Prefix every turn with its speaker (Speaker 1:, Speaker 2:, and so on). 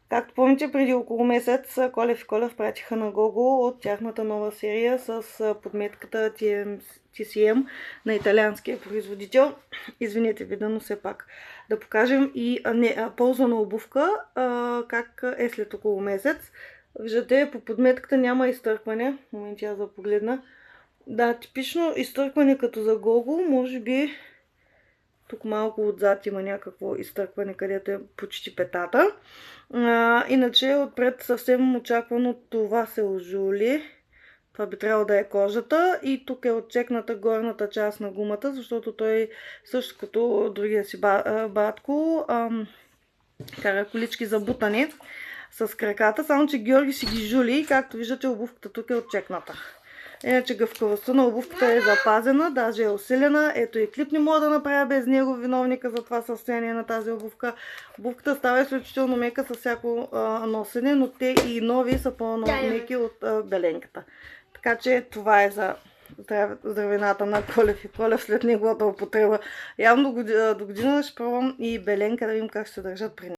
Speaker 1: Както помните, преди около месец Колев и Колев пратиха на Гого от тяхната нова серия с подметката TCM на италианския производител. Извинете вида, но все пак да покажем и ползвана обувка, как е след около месец. Виждате, по подметката няма изтъркване. В момента аз да погледна. Да, типично изтъркване като за Гого, може би тук малко отзад има някакво изтъркване, където е почти петата. Иначе отпред съвсем очаквано това се ожули. Това би трябвало да е кожата. И тук е отчекната горната част на гумата, защото той също като другия си батко кара колички за бутане с краката. Само че Георги си ги жули и както виждате обувката тук е отчекната. Иначе гъвкавостта на обувката е запазена, даже е усилена. Ето и клип не мога да направя без него, виновника за това състояние на тази обувка. Обувката става изключително мека с всяко носене, но те и нови са по-меки от беленката. Така че това е за здравината на Колев и Колев след неговата употреба. Явно до година ще пробвам и беленка да видим как ще се държат при